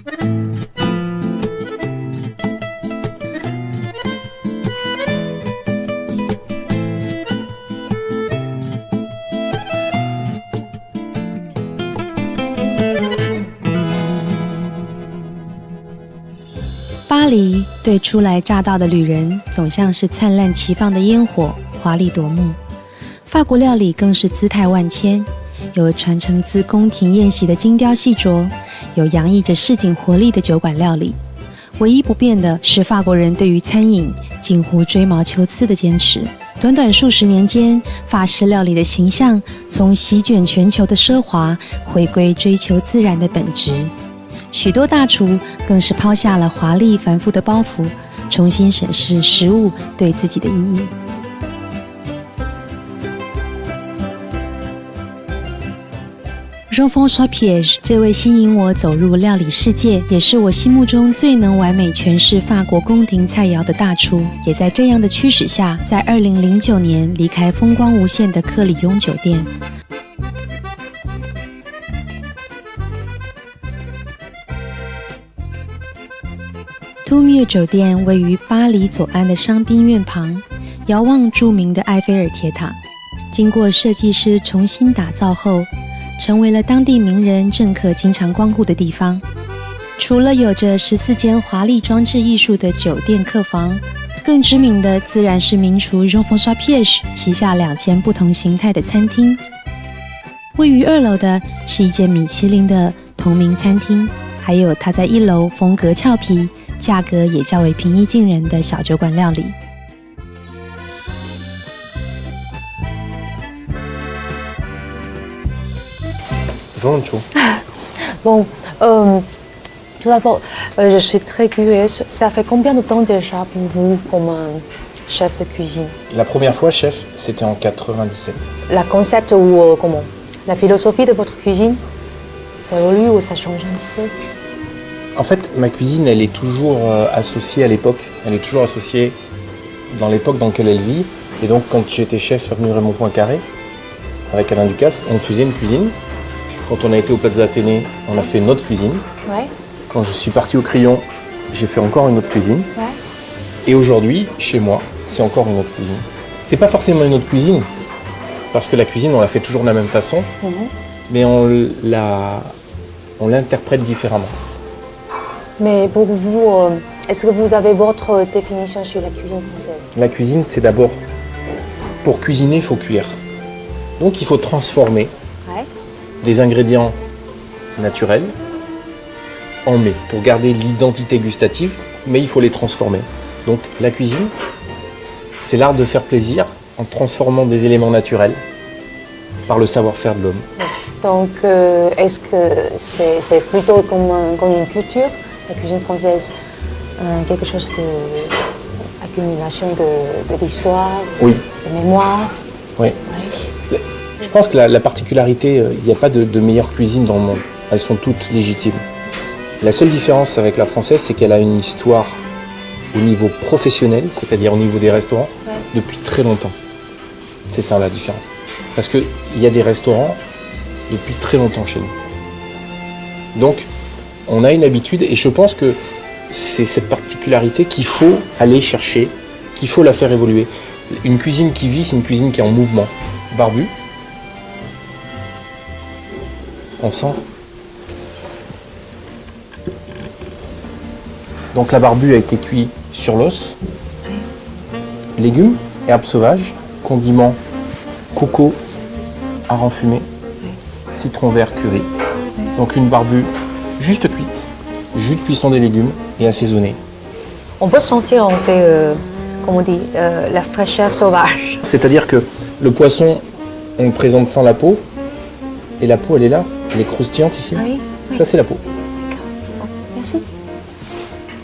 巴黎对初来乍到的旅人总像是灿烂齐放的烟火，华丽夺目。法国料理更是姿态万千，有传承自宫廷宴席的精雕细琢，有洋溢着市井活力的酒馆料理。唯一不变的是法国人对于餐饮近乎追毛求疵的坚持。短短数十年间，法式料理的形象从席卷全球的奢华，回归追求自然的本质。许多大厨更是抛下了华丽繁复的包袱，重新审视食物对自己的意义。Jean-François Piège 这位吸引我走入料理世界，也是我心目中最能完美诠释法国宫廷菜肴的大厨，也在这样的驱使下，在2009年离开风光无限的克里雍酒店。都缪酒店位于巴黎左岸的商宾院旁，遥望著名的埃菲尔铁塔。经过设计师重新打造后，成为了当地名人政客经常光顾的地方。除了有着14间华丽装置艺术的酒店客房，更知名的自然是名厨 Jean-François Piège 旗下2间不同形态的餐厅。位于2楼的是一间米其林的同名餐厅，还有它在1楼风格俏皮，价格也较为平易近人的小酒馆料理。Bon, tout d'abord, je suis très curieuse. Ça fait combien de temps déjà pour vous comme chef de cuisine? La première fois, chef, c'était en 97. La concept ou comment? La philosophie de votre cuisine, ça évolue ou ça change un petit peu? En fait, ma cuisine, elle est toujours associée à l'époque. Elle est toujours associée dans l'époque dans laquelle elle vit. Et donc, quand j'étais chef rue Raymond Poincaré, avec Alain Ducasse, on faisait une cuisine. Quand on a été au Plaza Athénée, on a fait une autre cuisine. Ouais. Quand je suis parti au Crillon, j'ai fait encore une autre cuisine. Ouais. Et aujourd'hui, chez moi, c'est encore une autre cuisine. C'est pas forcément une autre cuisine, parce que la cuisine, on la fait toujours de la même façon, mais on l'interprète différemment. Mais pour vous, est-ce que vous avez votre définition sur la cuisine française? La cuisine, c'est d'abord, pour cuisiner, il faut cuire. Donc il faut transformer des ingrédients naturels en mets pour garder l'identité gustative, mais il faut les transformer. Donc la cuisine, c'est l'art de faire plaisir en transformant des éléments naturels par le savoir-faire de l'homme. Donc est-ce que c'est plutôt comme une culture, la cuisine française, quelque chose d'accumulation de l'histoire, oui. de mémoire? Oui. Ouais. Je pense que la particularité, il n'y a pas de meilleure cuisine dans le monde. Elles sont toutes légitimes. La seule différence avec la française, c'est qu'elle a une histoire au niveau professionnel, c'est-à-dire au niveau des restaurants, depuis très longtemps. C'est ça la différence. Parce qu'il y a des restaurants depuis très longtemps chez nous. Donc, on a une habitude et je pense que c'est cette particularité qu'il faut aller chercher, qu'il faut la faire évoluer. Une cuisine qui vit, c'est une cuisine qui est en mouvement. Barbu. On sent. Donc la barbue a été cuite sur l'os. Légumes, herbes sauvages, condiments, coco, hareng fumé, citron vert curry. Donc une barbue juste cuite, jus de cuisson des légumes et assaisonnée. On peut sentir en fait, comment on dit, la fraîcheur sauvage. C'est-à-dire que le poisson, on le présente sans la peau, et la peau elle est là, elle est croustillante ici. Oui, oui. Ça c'est la peau. D'accord. Merci.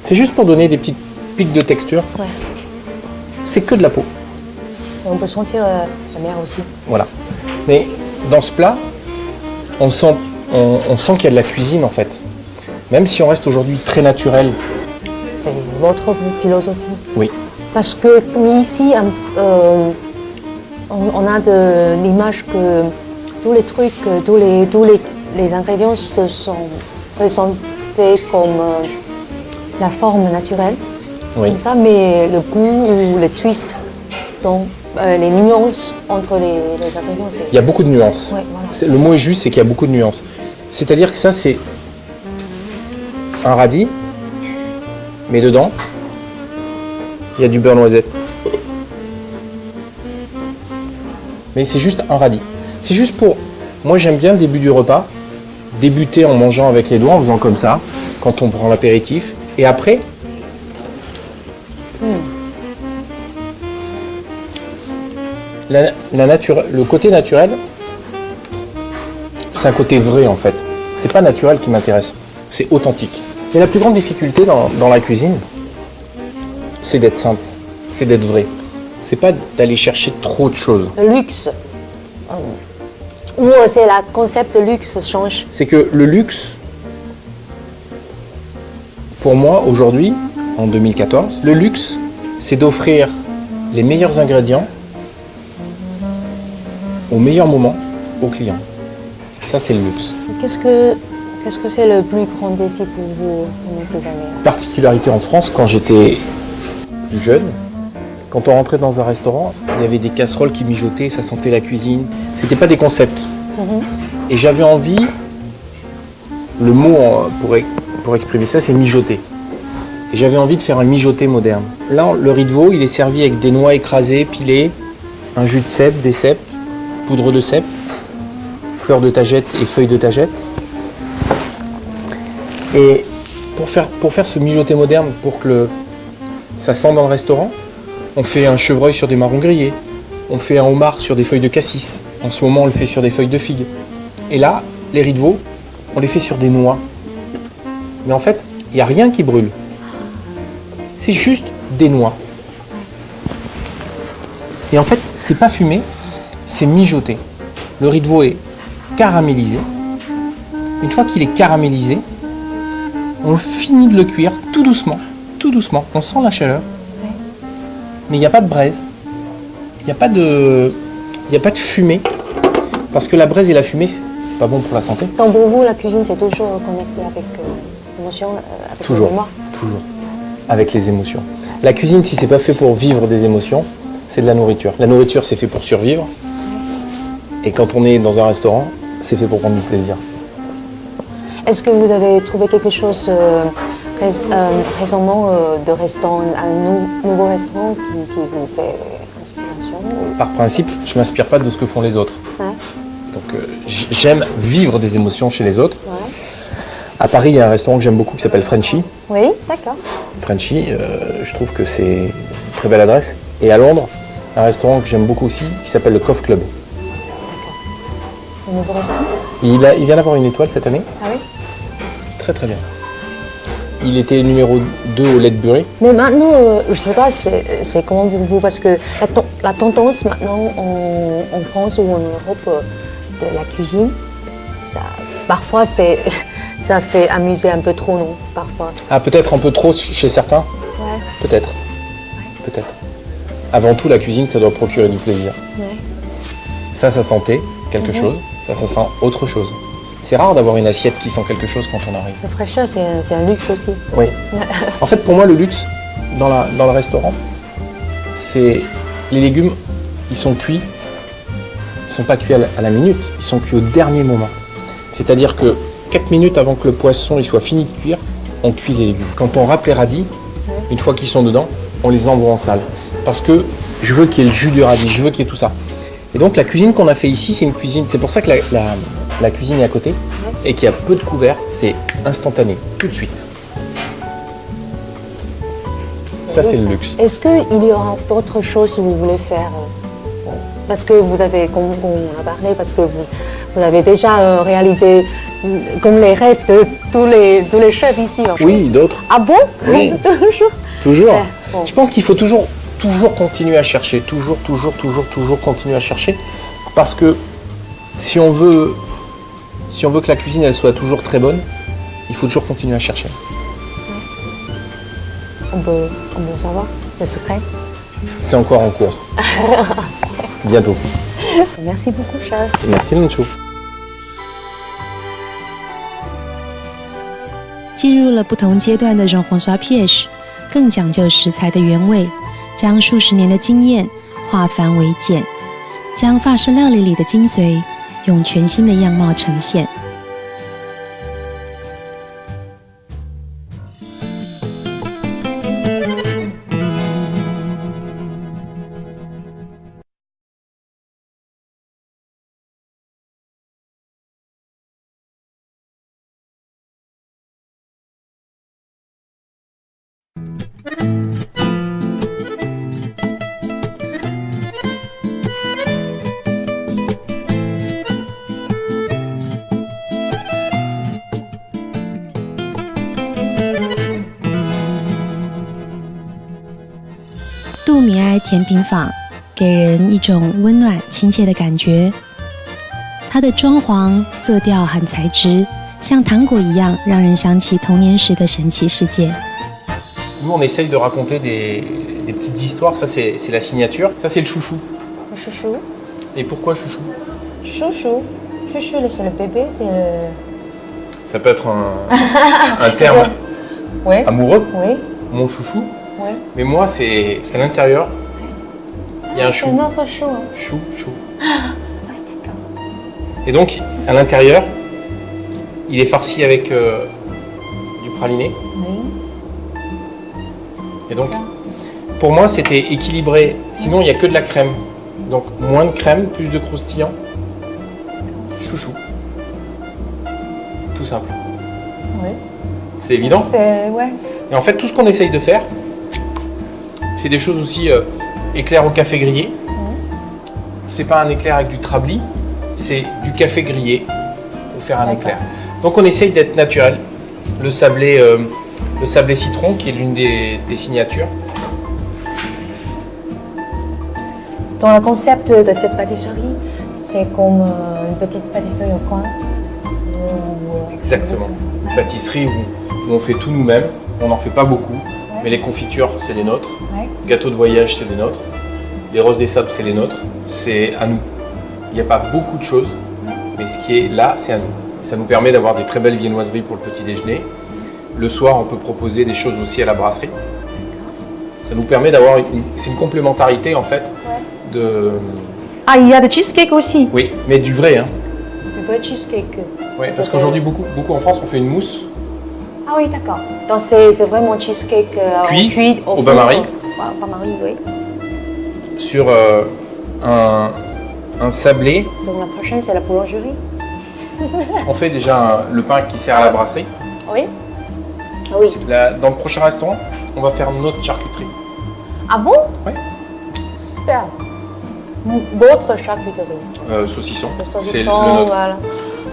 C'est juste pour donner des petites pics de texture. Ouais. C'est que de la peau. Et on peut sentir la mer aussi. Voilà. Mais dans ce plat, on sent qu'il y a de la cuisine en fait. Même si on reste aujourd'hui très naturel. C'est votre philosophie. Oui. Parce que ici, on a de l'image que tous les trucs, tous les ingrédients sont accepter comme la forme naturelle, Oui. comme ça, mais le goût ou le twist, donc les nuances entre les ingrédients, c'est... Il y a beaucoup de nuances. Ouais, voilà. Le mot est juste, c'est qu'il y a beaucoup de nuances. C'est-à-dire que ça, c'est un radis, mais dedans, il y a du beurre noisette. Mais c'est juste un radis. C'est juste pour... Moi, j'aime bien le début du repas, débuter en mangeant avec les doigts, en faisant comme ça, quand on prend l'apéritif. Et après, le côté naturel, c'est un côté vrai en fait. C'est pas naturel qui m'intéresse, c'est authentique. Mais la plus grande difficulté dans la cuisine, c'est d'être simple, c'est d'être vrai. C'est pas d'aller chercher trop de choses. Le luxe, ou c'est le concept de luxe change. C'est que le luxe, pour moi aujourd'hui, en 2014, le luxe, c'est d'offrir les meilleurs ingrédients au meilleur moment au client. Ça, c'est le luxe. Qu'est-ce que c'est le plus grand défi pour vous pendant ces années? Particularité en France, quand j'étais plus jeune, quand on rentrait dans un restaurant, il y avait des casseroles qui mijotaient, ça sentait la cuisine. C'était pas des concepts. Et j'avais envie, le mot pour exprimer ça, c'est mijoter. Et j'avais envie de faire un mijoté moderne. Là, le riz de veau, il est servi avec des noix écrasées, pilées, un jus de cèpe, des cèpes, poudre de cèpe, fleurs de tagette et feuilles de tagette. Et pour faire ce mijoté moderne, pour que ça sente dans le restaurant, on fait un chevreuil sur des marrons grillés, on fait un homard sur des feuilles de cassis. En ce moment, on le fait sur des feuilles de figue. Et là, les riz de veau, on les fait sur des noix. Mais en fait, il n'y a rien qui brûle. C'est juste des noix. Et en fait, c'est pas fumé, c'est mijoté. Le riz de veau est caramélisé. Une fois qu'il est caramélisé, on finit de le cuire tout doucement, tout doucement. On sent la chaleur, mais il n'y a pas de braise, il n'y a pas de fumée, parce que la braise et la fumée, c'est pas bon pour la santé. Donc pour vous, la cuisine, c'est toujours connecté avec l'émotion, avec Toujours, le mémoire. toujours, avec les émotions. La cuisine, si c'est pas fait pour vivre des émotions, c'est de la nourriture. La nourriture, c'est fait pour survivre, et quand on est dans un restaurant, c'est fait pour prendre du plaisir. Est-ce que vous avez trouvé quelque chose récemment de restaurant, un nouveau restaurant qui vous fait inspiration? Par principe, je m'inspire pas de ce que font les autres. Ouais. Donc j'aime vivre des émotions chez les autres. Ouais. À Paris, il y a un restaurant que j'aime beaucoup qui s'appelle Frenchy. Oui, d'accord. Frenchy, je trouve que c'est une très belle adresse. Et à Londres, un restaurant que j'aime beaucoup aussi qui s'appelle le Cove Club. Un nouveau restaurant? Il vient d'avoir une étoile cette année. Ah oui. Très très bien. Il était numéro 2 au Ledbury. Mais maintenant, je ne sais pas, c'est comment pour vous, parce que la tendance maintenant en France ou en Europe de la cuisine, parfois ça fait amuser un peu trop, non? Parfois. Ah, peut-être un peu trop chez certains. Ouais. Peut-être. Peut-être. Avant tout, la cuisine, ça doit procurer du plaisir. Ouais. Ça sentait quelque chose. Ça sent autre chose. C'est rare d'avoir une assiette qui sent quelque chose quand on arrive. La fraîcheur, c'est un luxe aussi. Oui. En fait, pour moi, le luxe dans le restaurant, c'est les légumes, ils sont cuits. Ils ne sont pas cuits à la minute, ils sont cuits au dernier moment. C'est-à-dire que 4 minutes avant que le poisson il soit fini de cuire, on cuit les légumes. Quand on râpe les radis, une fois qu'ils sont dedans, on les envoie en salle. Parce que je veux qu'il y ait le jus du radis, je veux qu'il y ait tout ça. Et donc la cuisine qu'on a fait ici, c'est une cuisine. C'est pour ça que la cuisine est à côté et qu'il y a peu de couverts. C'est instantané, tout de suite. Ça, c'est le luxe. Est-ce qu'il y aura d'autres choses que vous voulez faire? Parce que vous avez, comme on a parlé, parce que vous avez déjà réalisé comme les rêves de tous les chefs ici. Oui, d'autres. Ah bon? Oui. Toujours. Toujours. Bon. Je pense qu'il faut toujours continuer à chercher. Toujours continuer à chercher. Parce que si on veut que la cuisine elle soit toujours très bonne, il faut toujours continuer à chercher. On peut savoir le secret? C'est encore en cours. Bientôt. Merci beaucoup, Charles. Merci, Lunchou. 进入了不同阶段的Jean-François Piège，更讲究食材的原味，将数十年的经验化繁为简，将法式料理里的精髓用全新的样貌呈现。杜米埃甜品坊给人一种温暖亲切的感觉，它的装潢、色调和材质像糖果一样，让人想起童年时的神奇世界。Nous, on essaye de raconter des petites histoires. Ça, c'est la signature. Ça, c'est le chouchou. Le chouchou. Et pourquoi chouchou? Chouchou. Chouchou, c'est le bébé, c'est le... Ça peut être un terme Oui. amoureux. Oui. Mon chouchou. Oui. Mais moi, c'est... Parce qu'à l'intérieur, il y a un chou. C'est notre chou. Hein. Chou. Ah oui, d'accord. Et donc, à l'intérieur, il est farci avec du praliné. Oui. Et donc, pour moi, c'était équilibré. Sinon, il n'y a que de la crème. Donc, moins de crème, plus de croustillant. Chouchou. Tout simple. Oui. C'est évident. C'est... Ouais. Et en fait, tout ce qu'on essaye de faire, c'est des choses aussi éclair au café grillé. C'est pas un éclair avec du trabli, c'est du café grillé pour faire un éclair. Donc on essaye d'être naturel. Le sablé citron qui est l'une des signatures. Dans le concept de cette pâtisserie, c'est comme une petite pâtisserie au coin. Exactement. Une pâtisserie où on fait tout nous-mêmes. On n'en fait pas beaucoup, mais les confitures, c'est les nôtres. Ouais. Gâteaux de voyage, c'est les nôtres. Les roses des sables, c'est les nôtres. C'est à nous. Il n'y a pas beaucoup de choses, mais ce qui est là, c'est à nous. Ça nous permet d'avoir des très belles viennoiseries pour le petit déjeuner. Le soir, on peut proposer des choses aussi à la brasserie. Ça nous permet d'avoir c'est une complémentarité en fait de... Ah, il y a des cheesecakes aussi. Oui, mais du vrai. Hein. Du vrai cheesecake. Oui, parce qu'aujourd'hui, beaucoup en France, on fait une mousse. Ah oui, d'accord. Donc c'est vraiment cheesecake cuit au four. bain-marie. Bain-marie, oui. Sur un sablé. Donc la prochaine, c'est la boulangerie. On fait déjà le pain qui sert à la brasserie. Oui. Oui. Dans le prochain restaurant, on va faire notre charcuterie. Ah bon? Oui. Super. Votre charcuterie. Saucisson. Saucisson, c'est le nôtre. Voilà.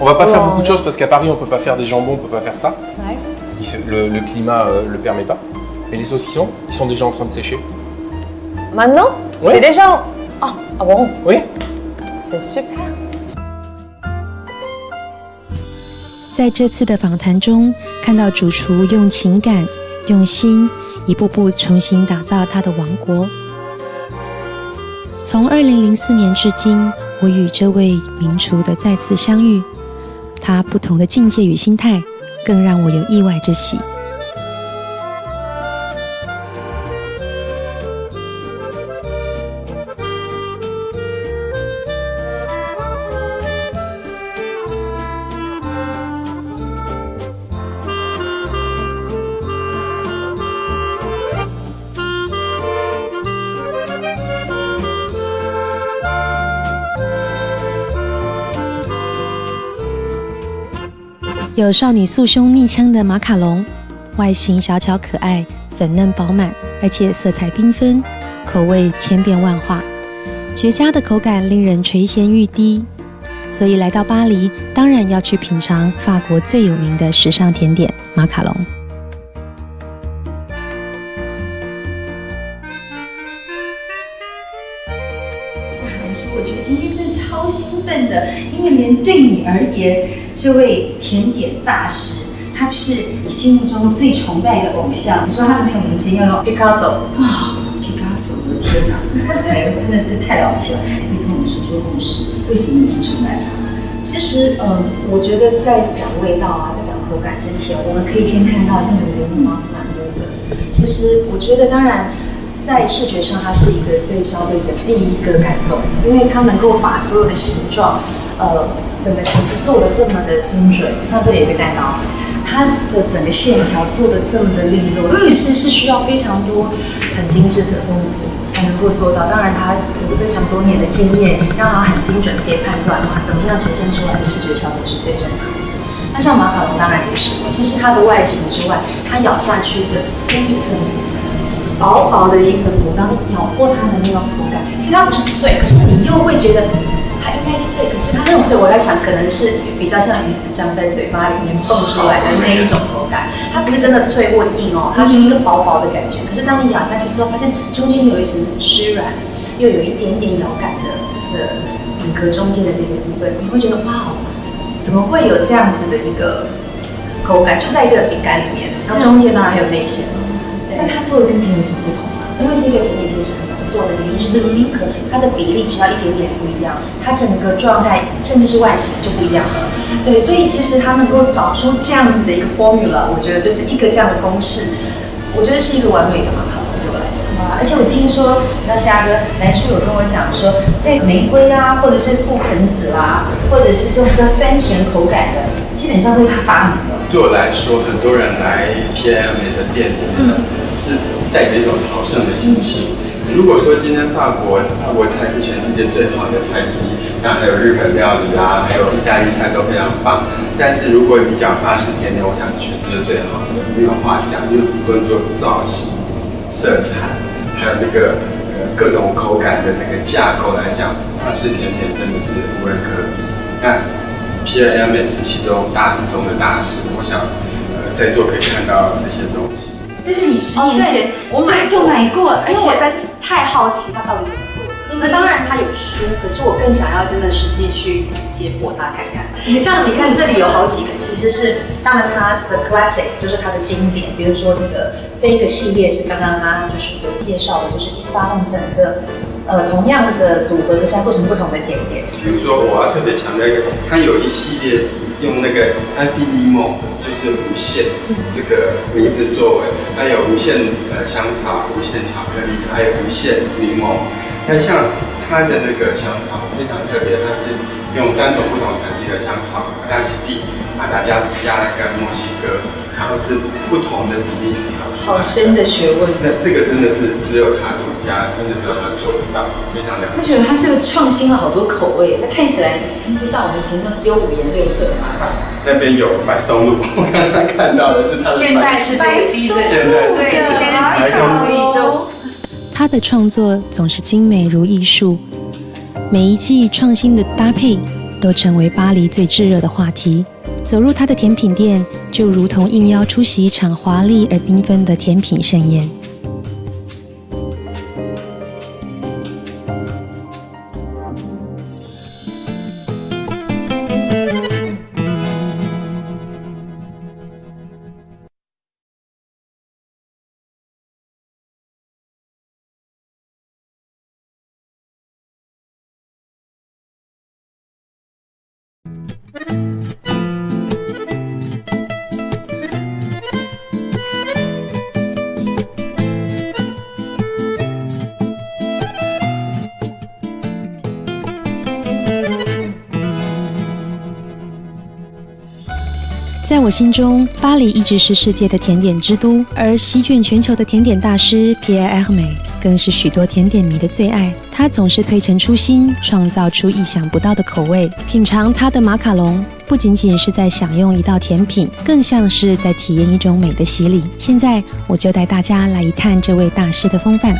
On va pas faire beaucoup de choses parce qu'à Paris, on peut pas faire des jambons, on peut pas faire ça. Ouais. Parce que le climat le permet pas. Mais les saucissons, ils sont déjà en train de sécher. Maintenant? Ouais. C'est déjà... Ah bon? Oui. C'est super. 在这次的访谈中，看到主厨用情感、用心，一步步重新打造他的王国。从2004年至今，我与这位名厨的再次相遇，他不同的境界与心态，更让我有意外之喜。有少女素胸昵称的马卡龙，外形小巧可爱，粉嫩饱满，而且色彩缤纷，口味千变万化，绝佳的口感令人垂涎欲滴。所以来到巴黎，当然要去品尝法国最有名的时尚甜点马卡龙。我觉得今天真的超兴奋的，因为连对你而言，这位甜点大师，他是你心目中最崇拜的偶像。你说他的那个名字叫 Picasso。Picasso， 我的天哪，真的是太了不起了！可以跟我们说说故事，为什么你崇拜他？其实，我觉得在讲味道啊，在讲口感之前，我们可以先看到这个莲花蛮多的。其实，我觉得当然，在视觉上，它是一个对消费者第一个感动，因为它能够把所有的形状，整个层次做的这么的精准。像这里有个蛋糕，它的整个线条做的这么的利落，其实是需要非常多很精致的功夫才能够做到。当然，它有非常多年的经验，让它很精准的可以判断哇，怎么样呈现出来的视觉效果是最正常的。那像马卡龙当然也是，其实它的外形之外，它咬下去的那一层薄薄的一层膜，当你咬过它的那种口感，其实它不是脆，可是你又会觉得它应该是脆，可是它那种脆，我在想可能是比较像鱼子酱在嘴巴里面蹦出来的那一种口感，它不是真的脆或硬哦，它是一个薄薄的感觉。可是当你咬下去之后，发现中间有一层湿软，又有一点点咬感的这个饼壳中间的这个部分，你会觉得哇，怎么会有这样子的一个口感？就在一个饼干里面，然后中间当然还有内馅。那它做的跟别人有什么不同啊？因为这个甜点其实很难做的原因是这个饼壳它的比例只要一点点不一样，它整个状态甚至是外形就不一样了。对，所以其实它能够找出这样子的一个 formula， 我觉得就是一个这样的公式，我觉得是一个完美的马卡龙对我来讲。而且我听说，那虾哥南叔有跟我讲说，在玫瑰啊，或者是覆盆子啦，或者是这种比较酸甜口感的，基本上都是他发明的。对我来说，很多人来 Pierre Hermé 的店里面是带着一种朝圣的心情。如果说今天法国菜是全世界最好的菜之一，那还有日本料理啦，还有意大利菜都非常棒。但是如果你讲法式甜点，我想是全世界最好的，没有话讲，因为不论做造型、色彩，还有那个各种口感的那个架构来讲，法式甜点真的是无人可比。那Pierre Hermé是其中大师中的大师，我想在座可以看到这些东西。这是你10年前我就买过，而且我实在是太好奇它到底怎么做的。那当然它有书，可是我更想要真的实际去解剖它看看。像你看这里有好几个，其实是当然它的 classic 就是它的经典，比如说这一个系列是刚刚他就是有介绍的，就是18弄整个同样的组合的下做成不同的甜点。比如说我要特别强调一个，它有一系列用那个 infiniment 就是无限这个名字作为，它有无限香草、无限巧克力，还有无限柠檬。那像它的那个香草非常特别，它是用3种不同层级的香草，马达西蒂、马达加斯加跟墨西哥，然后是不同的比例去调出来。好深的学问。那这个真的是只有他独家，真的只有他做得到，非常了不起。我觉得它是创新了好多口味，它看起来不像我们以前那只有5颜6色的马卡龙。那边有白松露，我刚刚看到的是它的现在是这个 season， 对，现在是 season， 所以就。他的创作总是精美如艺术，每一季创新的搭配都成为巴黎最炙热的话题。走入他的甜品店，就如同应邀出席一场华丽而缤纷的甜品盛宴。在我心中，巴黎一直是世界的甜点之都，而席卷全球的甜点大师 Pierre Hermé 更是许多甜点迷的最爱。他总是推陈出新，创造出意想不到的口味。品尝他的马卡龙，不仅仅是在享用一道甜品，更像是在体验一种美的洗礼。现在，我就带大家来一探这位大师的风范。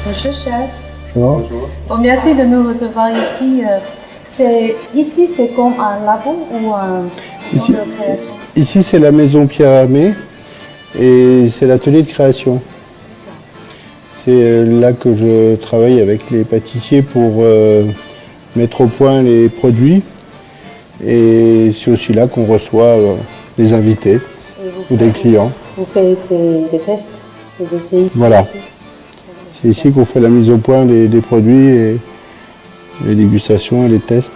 Bonjour chef. Bonjour. Bon, merci de nous recevoir ici. Ici, c'est comme un labo ou un centre de création? Ici, c'est la maison Pierre Hermé et c'est l'atelier de création. C'est là que je travaille avec les pâtissiers pour mettre au point les produits. Et c'est aussi là qu'on reçoit des invités ou des clients. Vous faites des tests, des essais ici? Voilà. Aussi. C'est ici qu'on fait la mise au point des produits et les dégustations et les tests.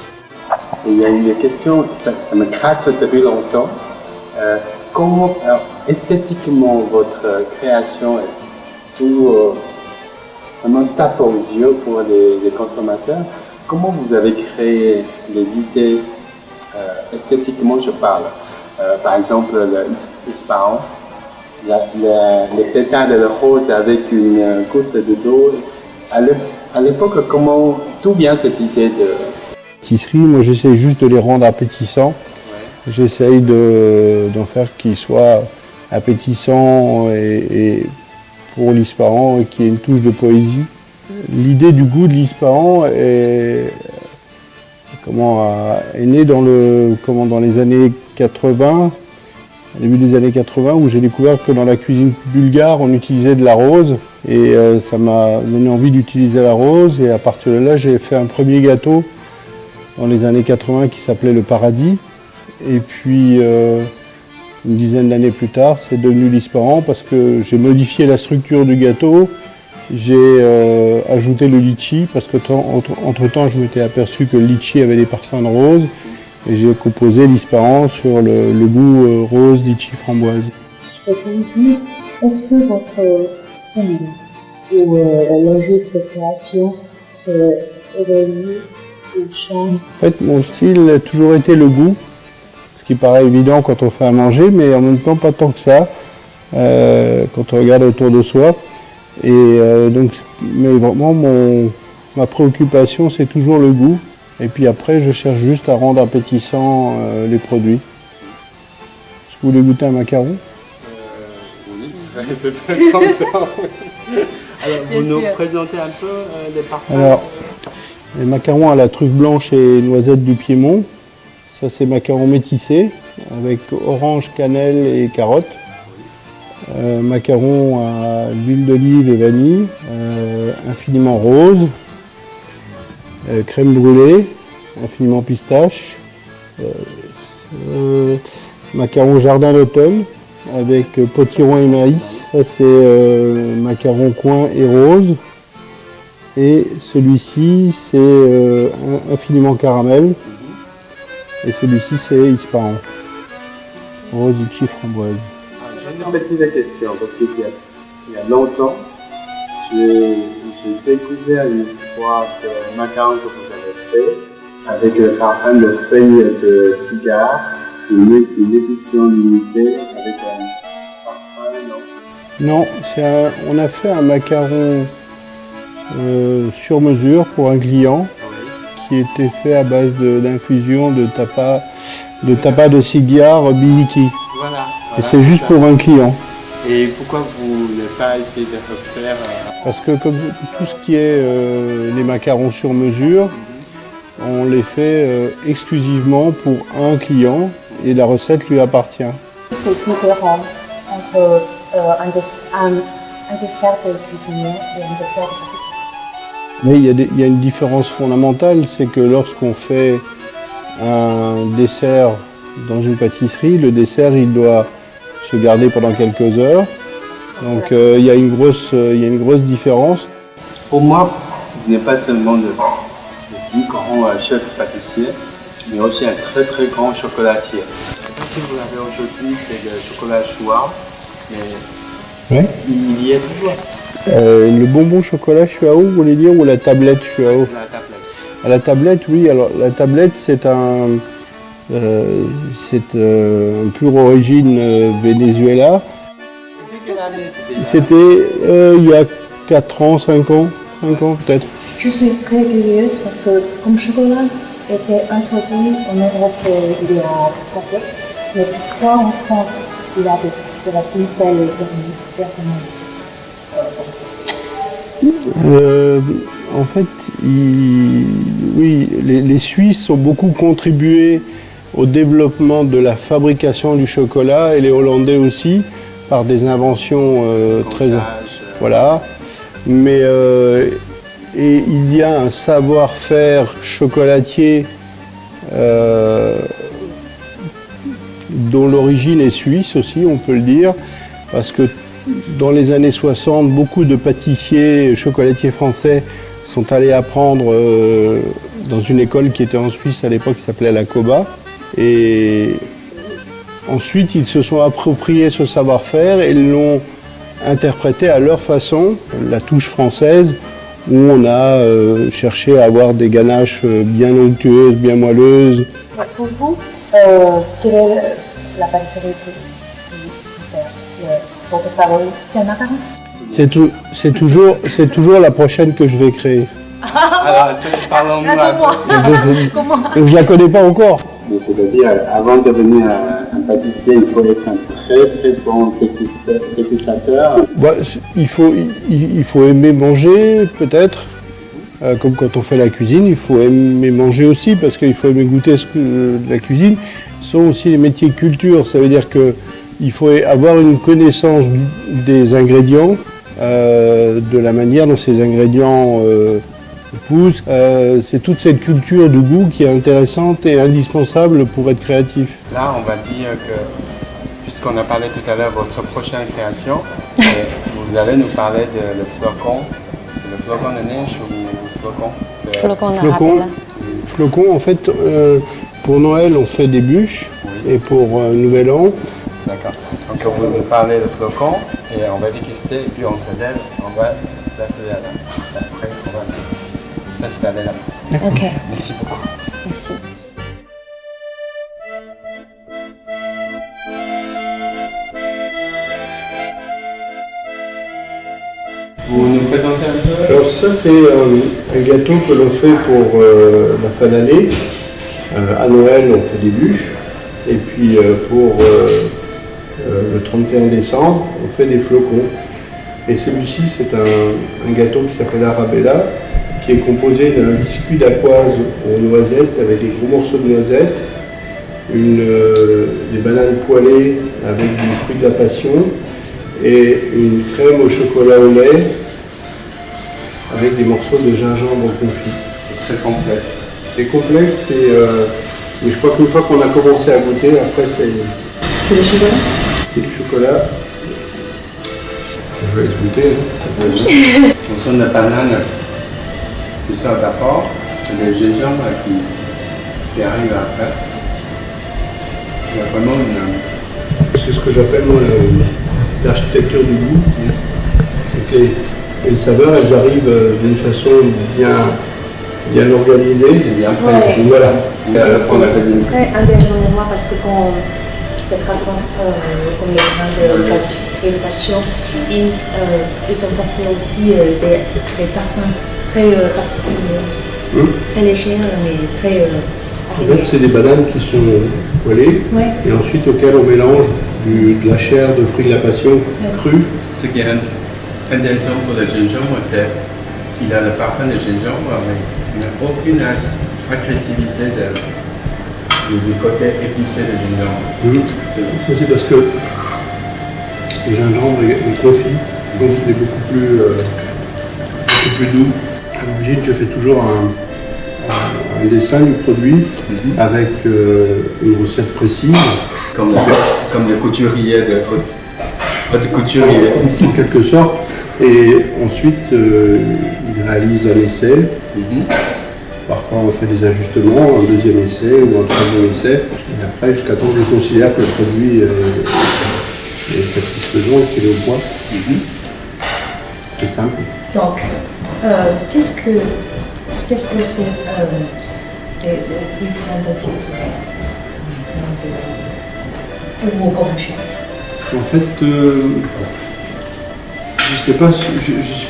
Et il y a une question, ça me gratte depuis longtemps. Comment, alors, esthétiquement, votre création est tout vraiment tape aux yeux pour les consommateurs. Comment vous avez créé les idées esthétiquement, je parle. Par exemple, l'Ispahan, les pétales de rose avec une goutte d'eau. À l'époque, comment, d'où vient cette idée de... Pâtisserie, moi j'essaie juste de les rendre appétissants. Ouais. J'essaye d'en faire qu'ils soient appétissants et pour l'Ispahan et qu'il y ait une touche de poésie. L'idée du goût de l'Ispahan est née dans les années 80, au début des années 80, où j'ai découvert que dans la cuisine bulgare, on utilisait de la rose. Et ça m'a donné envie d'utiliser la rose. Et à partir de là, j'ai fait un premier gâteau dans les années 80 qui s'appelait le Paradis. Et puis, une dizaine d'années plus tard, c'est devenu l'Ispahan parce que j'ai modifié la structure du gâteau. J'ai ajouté le litchi parce que entre-temps, je m'étais aperçu que le litchi avait des parfums de rose. Et j'ai composé l'Ispahan sur le goût rose, litchi, framboise. Est-ce que votre style ou la logique de création se évolue ou change? En fait, mon style a toujours été le goût, ce qui paraît évident quand on fait à manger, mais en même temps pas tant que ça, quand on regarde autour de soi. Et mais vraiment, ma préoccupation, c'est toujours le goût. Et puis après, je cherche juste à rendre appétissants les produits. Est-ce que vous voulez goûter un macaron? Oui, c'est très content. Alors, vous nous présentez un peu les parfums? Alors, les macarons à la truffe blanche et noisette du Piémont. Ça, c'est macarons métissés avec orange, cannelle et carotte. Macarons à l'huile d'olive et vanille, infiniment rose. Crème brûlée, infiniment pistache, macaron jardin d'automne avec potiron et maïs, ça c'est macaron coin et rose, et celui-ci c'est infiniment caramel, et celui-ci c'est Ispahan, rose, litchi, framboise. J'ai une petite question, parce qu'il y a longtemps, j'ai découvert une fois ce macaron que vous avez fait avec le parfum de feuilles de cigare, une édition limitée avec un parfum, non? Non, on a fait un macaron sur mesure pour un client qui était fait à base d'infusion de tapas de cigare Biliki. Voilà, et c'est juste pour un client. Et pourquoi vous n'avez pas essayé de refaire Parce que comme tout ce qui est les macarons sur mesure, on les fait exclusivement pour un client et la recette lui appartient. C'est différent entre un dessert de cuisinier et un dessert de pâtissier. Mais il y a une différence fondamentale, c'est que lorsqu'on fait un dessert dans une pâtisserie, le dessert il doit se garder pendant quelques heures. Donc il y a une grosse différence. Pour moi, il n'est pas seulement de grand chef pâtissier, mais aussi un très très grand chocolatier. Je ne sais pas si vous l'avez aujourd'hui, c'est le chocolat Choua, mais ouais. Il y est toujours. Le bonbon chocolat Chuao, vous voulez dire, ou la tablette Chuao? La tablette. À la tablette, oui. Alors la tablette, c'est un pure origine Venezuela. C'était il y a 4 ans, 5 ans peut-être. Je suis très curieuse parce que comme chocolat était introduit en Europe il y a 4 ans, mais pourquoi en France il a de la plus belle permanence? En fait, oui, les Suisses ont beaucoup contribué au développement de la fabrication du chocolat et les Hollandais aussi par des inventions très... Voilà. Mais et il y a un savoir-faire chocolatier dont l'origine est suisse aussi, on peut le dire, parce que Dans les années 60, beaucoup de pâtissiers, chocolatiers français sont allés apprendre dans une école qui était en Suisse à l'époque, qui s'appelait la Coba. Et ensuite, ils se sont appropriés ce savoir-faire et l'ont interprété à leur façon, la touche française, où on a cherché à avoir des ganaches bien onctueuses, bien moelleuses. Pour vous, quelle est la pâtisserie que vous préférez? Votre favori, c'est le macaron? C'est toujours la prochaine que je vais créer. Alors, parlons-nous un peu. Donc je la connais pas encore. C'est-à-dire, avant de devenir un pâtissier, il faut être un très très bon dégustateur. Bah, il faut aimer manger, peut-être. Comme quand on fait la cuisine, il faut aimer manger aussi, parce qu'il faut aimer goûter la cuisine. Ce sont aussi les métiers culture, ça veut dire qu'il faut avoir une connaissance des ingrédients, de la manière dont ces ingrédients poussent. C'est toute cette culture du goût qui est intéressante et indispensable pour être créatif. Là, on va dire que, puisqu'on a parlé tout à l'heure de votre prochaine création, vous allez nous parler de le flocon. C'est le flocon de neige ou le flocon de... Flocon. Flocon, en fait, pour Noël, on fait des bûches, et pour Nouvel An. D'accord. Donc, on va nous parler de flocon, et on va déguster, et puis on se lève, on va se placer là. Après, on va s'installer là. Ok, Merci beaucoup. merci. Vous nous présentez un peu? Alors ça, c'est un gâteau que l'on fait pour la fin d'année. À Noël, on fait des bûches. Et puis pour le 31 décembre, on fait des flocons. Et celui-ci, c'est un gâteau qui s'appelle Arabella, qui est composé d'un biscuit dacquoise aux noisettes avec des gros morceaux de noisettes, des bananes poêlées avec du fruit de la passion et une crème au chocolat au lait avec des morceaux de gingembre confit. C'est très complexe. C'est complexe, mais je crois qu'une fois qu'on a commencé à goûter, après C'est le chocolat? c'est du chocolat. Je vais goûter. On sent la banane qui sort d'abord, c'est le gingembre qui arrive après. Il y a vraiment C'est ce que j'appelle moi l'architecture du goût. Donc les saveurs, elles arrivent d'une façon bien organisée. bien précis. Voilà. C'est très intéressant pour moi parce que quand les cratons, comme les grains de passion, ils ont porté aussi des parfums très particuliers aussi. Très légers, mais très En fait, c'est des bananes qui sont poêlées et ensuite auxquelles on mélange de la chair de fruits de la passion crue. Ce qui est intéressant pour le gingembre, c'est qu'il a le parfum de gingembre, mais il n'a aucune agressivité du côté épicé de gingembre. Ça, c'est parce que le gingembre est confit, donc il est beaucoup plus doux. À l'origine, je fais toujours un dessin du produit avec une recette précise. Comme le couturier de votre couturier. En quelque sorte. Et ensuite, il réalise un essai. Parfois, on fait des ajustements, un deuxième essai ou un troisième essai. Et après, jusqu'à temps que je considère que le produit est satisfaisant et qu'il est au point. C'est simple. Donc, qu'est-ce que c'est le plus grand défi pour vous comme chef? En fait, je suis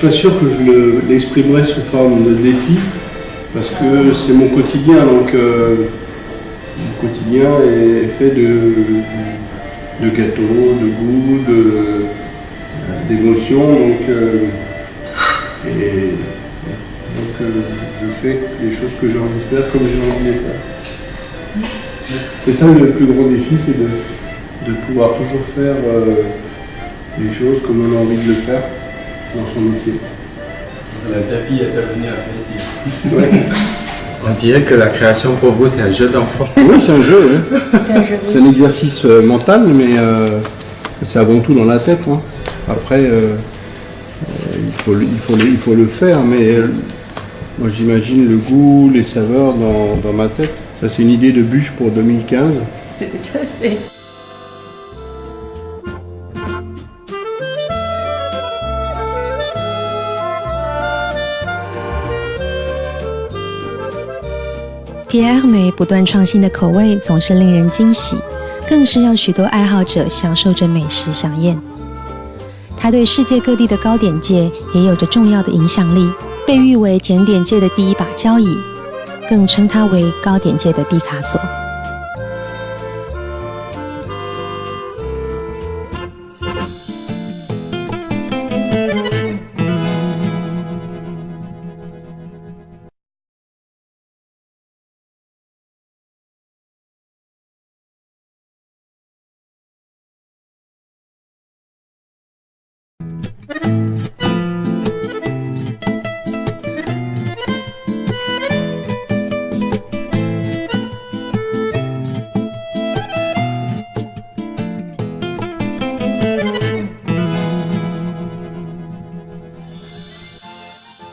pas sûr que je l'exprimerai sous forme de défi, parce que c'est mon quotidien, donc mon quotidien est fait de gâteaux, de goût, d'émotions, donc je fais les choses que j'ai envie de faire comme j'ai envie de les faire. C'est ça le plus grand défi, c'est de pouvoir toujours faire les choses comme on a envie de le faire dans son métier. Le défi est devenu un plaisir. On dirait que la création pour vous, c'est un jeu d'enfant. Oui, c'est un jeu. C'est un jeu. C'est un exercice mental, mais c'est avant tout dans la tête. Après, il faut le faire, mais moi j'imagine le goût, les saveurs dans ma tête. Ça c'est une idée de bûche pour 2015. C'est déjà fait. Pierre 美不断创新的口味总是令人惊喜，更是让许多爱好者享受着美食飨宴。他对世界各地的糕点界也有着重要的影响力，被誉为甜点界的第一把交椅，更称他为糕点界的毕卡索。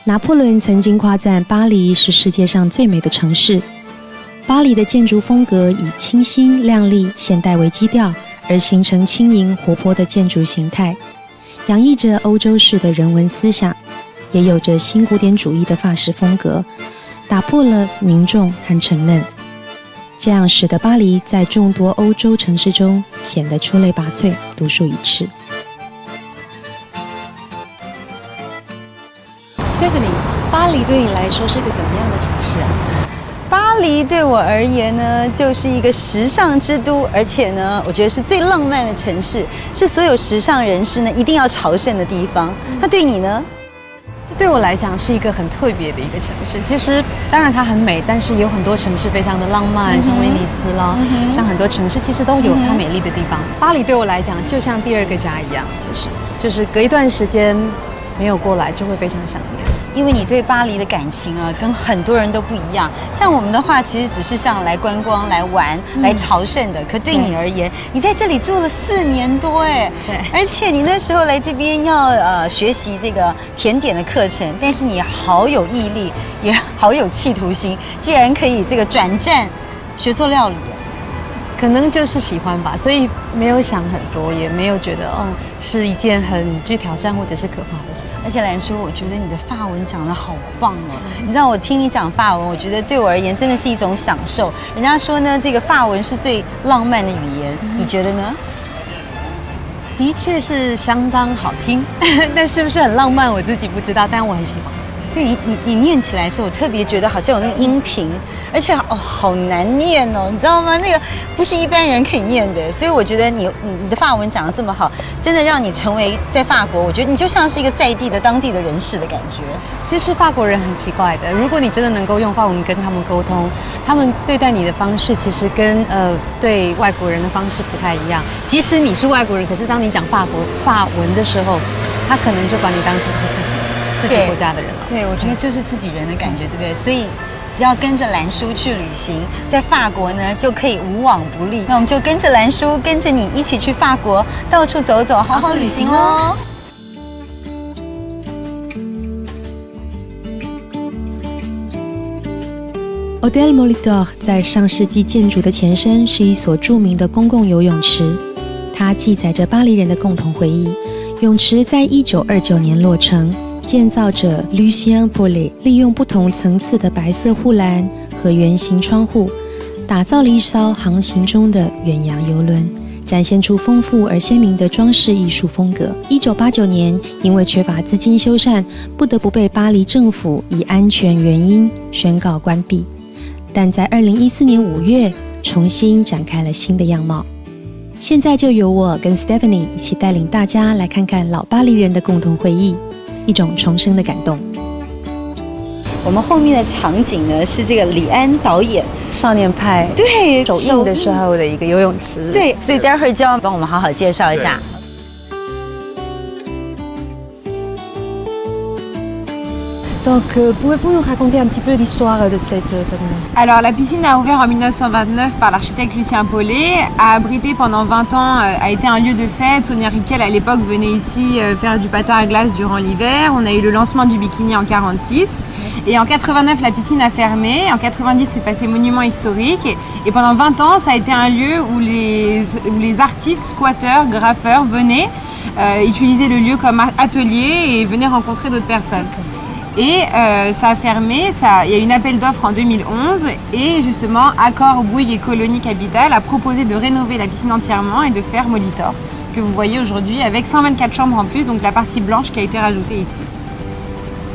拿破仑曾经夸赞巴黎是世界上最美的城市。巴黎的建筑风格以清新、亮丽、现代为基调，而形成轻盈活泼的建筑形态，洋溢着欧洲式的人文思想，也有着新古典主义的法式风格，打破了凝重和沉闷，这样使得巴黎在众多欧洲城市中显得出类拔萃、独树一帜。Stephanie， 巴黎对你来说是个怎么样的城市啊？巴黎对我而言呢，就是一个时尚之都，而且呢，我觉得是最浪漫的城市，是所有时尚人士呢一定要朝圣的地方。那对你呢？对我来讲是一个很特别的一个城市。其实当然它很美，但是有很多城市非常的浪漫，像威尼斯啦，像很多城市其实都有它美丽的地方。巴黎对我来讲就像第二个家一样，其实就是隔一段时间没有过来就会非常想念。因为你对巴黎的感情啊，跟很多人都不一样。像我们的话，其实只是像来观光、来玩、来朝圣的。可对你而言，你在这里住了4年多，哎，对，而且你那时候来这边要学习这个甜点的课程，但是你好有毅力，也好有企图心，既然可以这个转战学做料理。可能就是喜欢吧，所以没有想很多，也没有觉得是一件很具挑战或者是可怕的事情。而且兰叔，我觉得你的法文讲得好棒哦！你知道我听你讲法文，我觉得对我而言真的是一种享受。人家说呢，这个法文是最浪漫的语言，你觉得呢？的确是相当好听，但是不是很浪漫，我自己不知道，但我很喜欢。对你念起来的时候，我特别觉得好像有那个音频，而且好难念哦，你知道吗？那个不是一般人可以念的，所以我觉得你的法文讲得这么好，真的让你成为在法国，我觉得你就像是一个在地的当地的人士的感觉。其实法国人很奇怪的，如果你真的能够用法文跟他们沟通，他们对待你的方式其实跟对外国人的方式不太一样。即使你是外国人，可是当你讲法文的时候，他可能就把你当成是自己国家的人了。对，我觉得就是自己人的感觉，对不对？所以只要跟着兰叔去旅行，在法国呢就可以无往不利。那我们就跟着兰叔，跟着你一起去法国，到处走走，好好旅行喽。Hôtel Molitor 在上世纪建筑的前身是一所著名的公共游泳池，它记载着巴黎人的共同回忆。泳池在1929年落成，建造者 Lucien Paulet 利用不同层次的白色护栏和圆形窗户，打造了一艘航行中的远洋游轮，展现出丰富而鲜明的装饰艺术风格。1989年，因为缺乏资金修缮，不得不被巴黎政府以安全原因宣告关闭。但在2014年5月，重新展开了新的样貌。现在就由我跟 Stephanie 一起带领大家来看看老巴黎人的共同回忆，一种重生的感动。我们后面的场景呢是这个李安导演少年派对首映的时候的一个游泳池。对，所以待会儿就要帮我们好好介绍一下。Donc, pouvez-vous nous raconter un petit peu l'histoire de cette piscine? Alors, la piscine a ouvert en 1929 par l'architecte Lucien Paulet, a abrité pendant 20 ans, a été un lieu de fête. Sonia Rykiel, à l'époque, venait ici faire du patin à glace durant l'hiver. On a eu le lancement du bikini en 1946. Et en 89, la piscine a fermé. En 90, c'est passé monument historique. Et pendant 20 ans, ça a été un lieu où les artistes, squatteurs, graffeurs venaient utiliser le lieu comme atelier et venaient rencontrer d'autres personnes. Et ça a fermé, il y a eu une appel d'offres en 2011 et justement Accor, Bouygues et Colonie Capital a proposé de rénover la piscine entièrement et de faire Molitor, que vous voyez aujourd'hui avec 124 chambres en plus, donc la partie blanche qui a été rajoutée ici.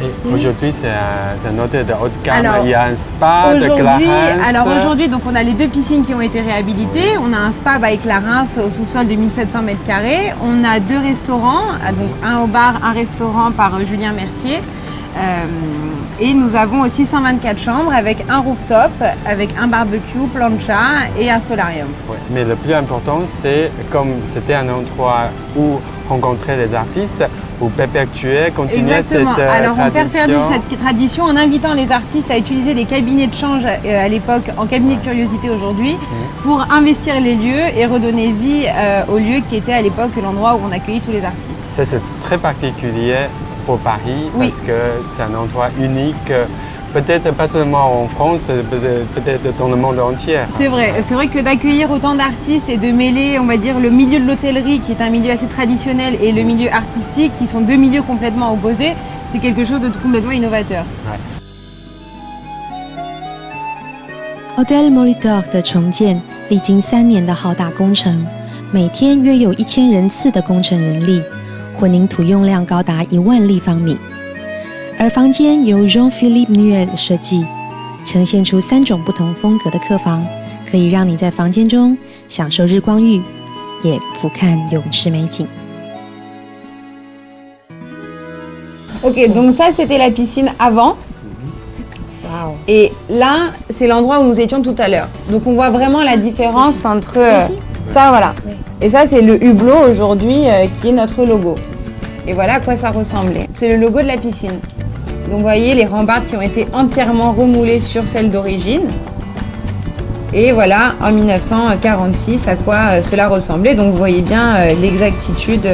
Et aujourd'hui, c'est un hôtel de haute gamme. Il y a un spa de Clarins. Alors aujourd'hui, donc on a les 2 piscines qui ont été réhabilitées. On a un spa by Clarins au sous-sol de 1700 m². On a 2 restaurants, donc un au bar, un restaurant par Julien Mercier. Et nous avons aussi 124 chambres avec un rooftop, avec un barbecue, plancha et un solarium. Ouais, mais le plus important, c'est comme c'était un endroit où rencontrer les artistes, ou perpétuer, continuer Exactement. cette Alors on tradition. perpétue cette tradition en invitant les artistes à utiliser les cabinets de change à l'époque en cabinet de curiosité aujourd'hui pour investir les lieux et redonner vie aux lieux qui étaient à l'époque l'endroit où on accueillait tous les artistes. Ça, c'est très particulier pour Paris parce que c'est un endroit unique. Peut-être pas seulement en France, peut-être dans le monde entier. C'est vrai que d'accueillir autant d'artistes et de mêler, on va dire, le milieu de l'hôtellerie, qui est un milieu assez traditionnel, et le milieu artistique, qui sont 2 milieux complètement opposés, c'est quelque chose de complètement innovateur. Ouais. Hotel Molitor 的重建历经3年的浩大工程，每天约有1000人次的工程人力，混凝土用量高达1万立方米。而房间由 Jean-Philippe Nuel 设计，呈现出3种不同风格的客房，可以让你在房间中享受日光浴，也俯瞰泳池美景。Ok, donc ça c'était la piscine avant. Wow. Et là, c'est l'endroit où nous étions tout à l'heure. Donc on voit vraiment la différence entre ça, voilà. Oui. Et ça, c'est le hublot aujourd'hui qui est notre logo. Et voilà à quoi ça ressemblait. C'est le logo de la piscine. Donc vous voyez les rambardes qui ont été entièrement remoulées sur celles d'origine. Et voilà en 1946 à quoi cela ressemblait. Donc vous voyez bien l'exactitude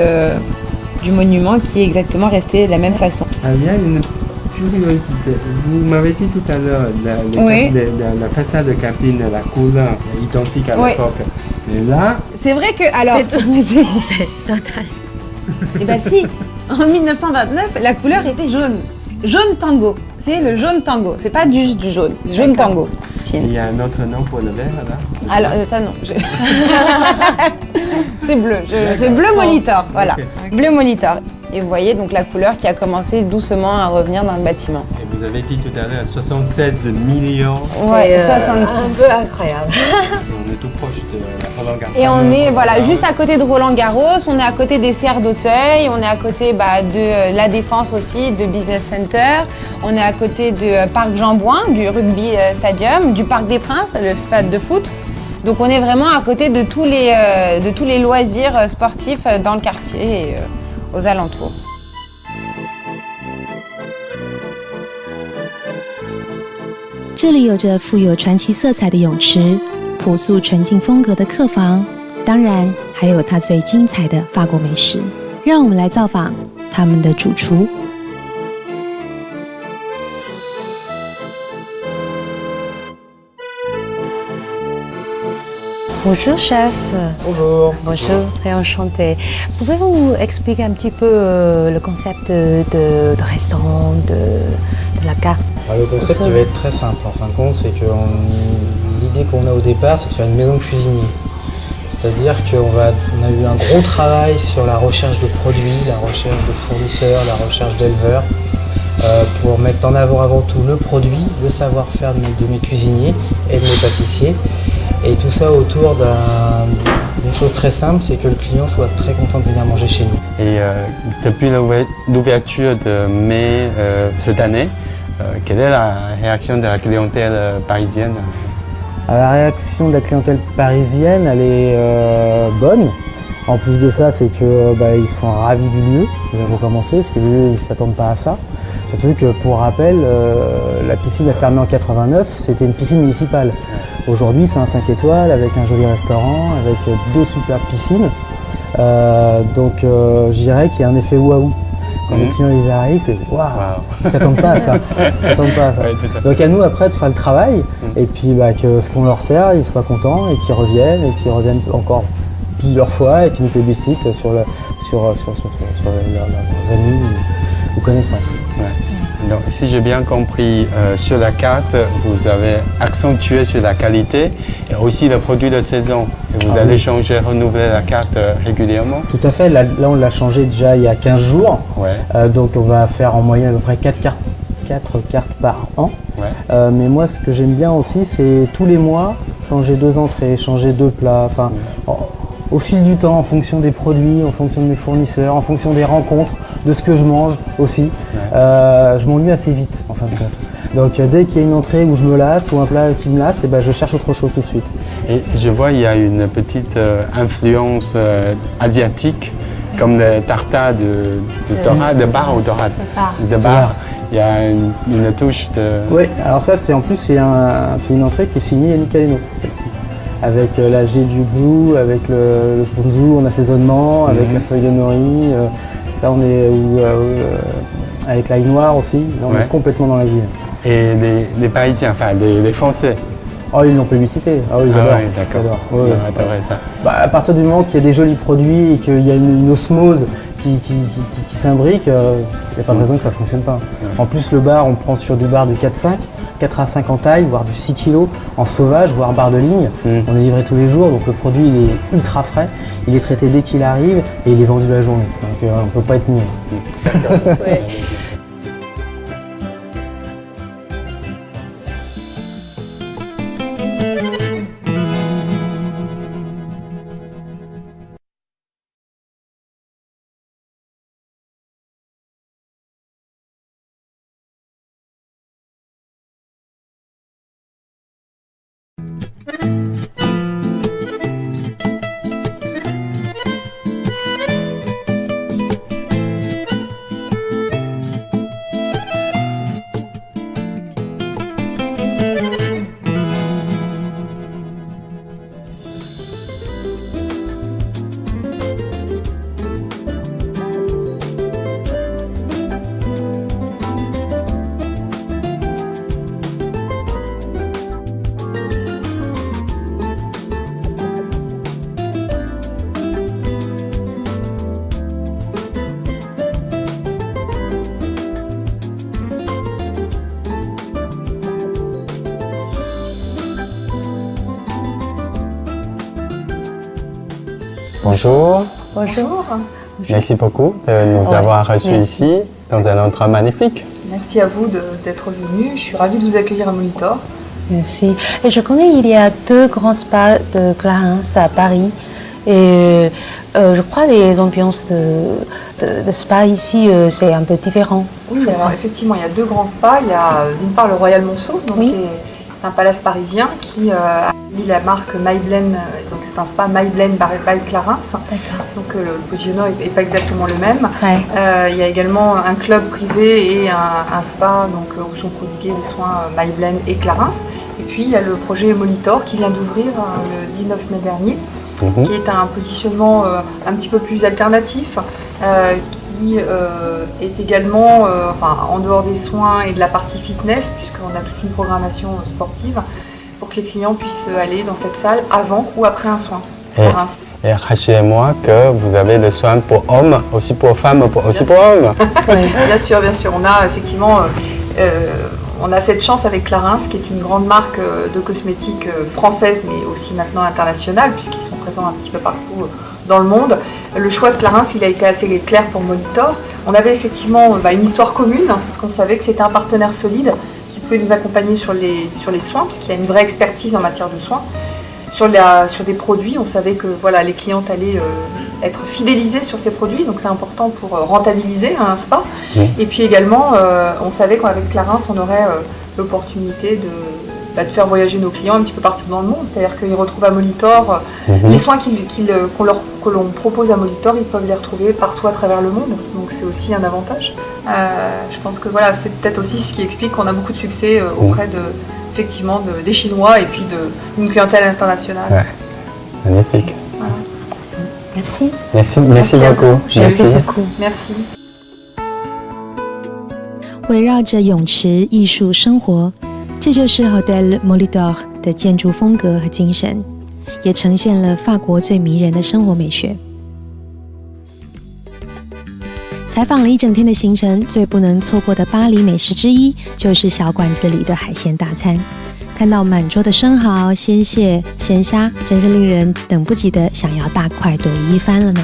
du monument qui est exactement resté de la même façon. Il y a une curiosité. Vous m'avez dit tout à l'heure la façade de cabine, la couleur identique à l'époque. Et là... C'est vrai que... Alors, c'est total. Eh bien si, en 1929, la couleur était jaune. Jaune tango. C'est le jaune tango. C'est pas juste du jaune. Jaune tango. Il y a un autre nom pour le vert là? Alors ça non. C'est bleu. C'est bleu Molitor. Voilà. Okay. Bleu Molitor. Et vous voyez donc la couleur qui a commencé doucement à revenir dans le bâtiment. Et vous avez dit tout à l'heure 76 millions. Ouais, 76. Un peu incroyable. On est tout proche de Roland Garros. Et on est voilà, juste à côté de Roland Garros, on est à côté des Serres d'Auteuil, on est à côté de la Défense aussi, de Business Center, on est à côté de Parc Jean-Bouin, du Rugby Stadium, du Parc des Princes, le stade de foot. Donc on est vraiment à côté de tous les loisirs sportifs dans le quartier et aux alentours. « 这里有着富有传奇色彩的泳池，朴素纯净风格的客房，当然还有它最精彩的法国美食。让我们来造访他们的主厨。Bonjour chef. Bonjour. Bonjour, très enchantée. Pouvez-vous nous expliquer un petit peu le concept de restaurant, de la carte? Le concept il va être très simple en fin de compte, c'est que l'idée qu'on a au départ c'est de faire une maison de cuisinier. C'est-à-dire qu'on a eu un gros travail sur la recherche de produits, la recherche de fournisseurs, la recherche d'éleveurs, pour mettre en avant tout le produit, le savoir-faire de mes cuisiniers et de mes pâtissiers. Et tout ça autour d'une chose très simple, c'est que le client soit très content de venir manger chez nous. Et depuis l'ouverture de mai cette année, quelle est la réaction de la clientèle parisienne? La réaction de la clientèle parisienne, elle est bonne. En plus de ça, c'est que ils sont ravis du lieu. Ils vont recommencer parce que eux, ils ne s'attendent pas à ça. Surtout que pour rappel, la piscine a fermé en 89, c'était une piscine municipale. Aujourd'hui, c'est un 5 étoiles avec un joli restaurant, avec 2 superbes piscines. Donc je dirais qu'il y a un effet waouh. Quand les clients ils arrivent, c'est waouh, ils ne s'attendent pas à ça. Donc à nous après de faire le travail et puis que ce qu'on leur sert, ils soient contents et qu'ils reviennent encore plusieurs fois et qu'ils nous plébiscitent sur leurs amis ou connaissances. Ouais. Donc, si j'ai bien compris, sur la carte, vous avez accentué sur la qualité et aussi le produit de saison. Et vous allez changer, renouveler la carte régulièrement? Tout à fait. Là, on l'a changé déjà il y a 15 jours. Ouais. Donc, on va faire en moyenne à peu près 4 cartes par an. Ouais. Mais moi, ce que j'aime bien aussi, c'est tous les mois, changer 2 entrées, changer 2 plats. Enfin, au fil du temps, en fonction des produits, en fonction de mes fournisseurs, en fonction des rencontres, de ce que je mange aussi. Ouais. Je m'ennuie assez vite en fin de compte. Donc dès qu'il y a une entrée où je me lasse ou un plat qui me lasse, je cherche autre chose tout de suite. Et je vois il y a une petite influence asiatique, comme le tartare de dorade, de bar ou dorade? De bar. Il y a une touche de... Oui, alors ça c'est une entrée qui est signée Yannick Aleno. Avec la Jeju, avec le ponzu en assaisonnement, avec la feuille de nori. Ça, on est avec l'ail noir aussi. On est complètement dans l'Asie. Et les Parisiens, enfin les Français? Oh, ils l'ont plébiscité. Ah oui, ils adorent. Oui, d'accord. Ils adorent ça. À partir du moment qu'il y a des jolis produits et qu'il y a une osmose qui s'imbrique, il n'y a pas de raison que ça ne fonctionne pas. En plus, le bar, on prend sur du bar de 4 à 5 en taille, voire du 6 kg en sauvage, voire bar de ligne. On est livré tous les jours, donc le produit il est ultra frais, il est traité dès qu'il arrive et il est vendu la journée. Donc on ne peut pas être mieux. Bonjour. Bonjour. Merci beaucoup de nous avoir reçus ici dans un endroit magnifique. Merci à vous d'être venu. Je suis ravie de vous accueillir à Molitor. Merci. Et je connais, il y a 2 grands spas de Clarins à Paris. Et je crois que les ambiances de spa ici, c'est un peu différent. Oui, alors effectivement, il y a 2 grands spas. Il y a d'une part le Royal Monceau, donc qui est un palace parisien qui a mis la marque Mayblen, donc c'est un spa Mayblen by Clarins. Donc le positionnement n'est pas exactement le même. Il y a également un club privé et un spa donc, où sont prodigués des soins Mayblen et Clarins. Et puis il y a le projet Molitor qui vient d'ouvrir le 19 mai dernier, qui est un positionnement un petit peu plus alternatif, qui est également en dehors des soins et de la partie fitness, puisqu'on a toute une programmation sportive pour que les clients puissent aller dans cette salle avant ou après un soin. Et rassurez-moi que vous avez des soins pour hommes, aussi pour femmes, aussi pour hommes. Bien sûr, bien sûr. On a effectivement on a cette chance avec Clarins, qui est une grande marque de cosmétiques française, mais aussi maintenant internationale, puisqu'ils sont présents un petit peu partout dans le monde. Le choix de Clarins, il a été assez clair pour Molitor. On avait effectivement une histoire commune, parce qu'on savait que c'était un partenaire solide qui pouvait nous accompagner sur les soins, parce qu'il a une vraie expertise en matière de soins. Sur des produits, on savait que les clientes allaient être fidélisées sur ces produits, donc c'est important pour rentabiliser un spa. Et puis également, on savait qu'avec Clarins, on aurait l'opportunité de faire voyager nos clients un petit peu partout dans le monde. C'est-à-dire qu'ils retrouvent à Molitor, les soins que l'on propose à Molitor, ils peuvent les retrouver partout à travers le monde. Donc c'est aussi un avantage. Je pense que voilà, c'est peut-être aussi ce qui explique qu'on a beaucoup de succès auprès effectivement des Chinois et puis d'une clientèle internationale. Ouais. Magnifique. Voilà. Merci beaucoup. Merci beaucoup。 Merci。 围绕着泳池、艺术、生活，这就是 Hôtel Molitor 的建筑风格和精神，也呈现了法国最迷人的生活美学。采访了一整天的行程，最不能错过的巴黎美食之一，就是小馆子里的海鲜大餐。看到满桌的生蚝、鲜蟹、鲜虾，真是令人等不及的想要大快朵颐一番了呢。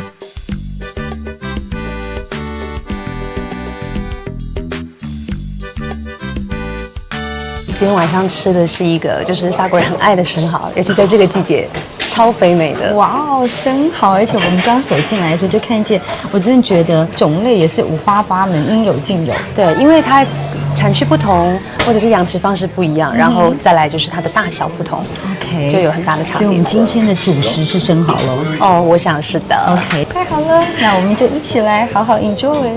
今天晚上吃的是一个就是法国人很爱的生蚝，尤其在这个季节，超肥美的。哇哦，生蚝！而且我们刚走进来的时候就看见，我真的觉得种类也是五花八门，应有尽有。对，因为它产区不同，或者是养殖方式不一样，然后再来就是它的大小不同 ，OK， 就有很大的差别。所以我们今天的主食是生蚝喽。哦，我想是的。OK， 太好了，那我们就一起来好好 enjoy。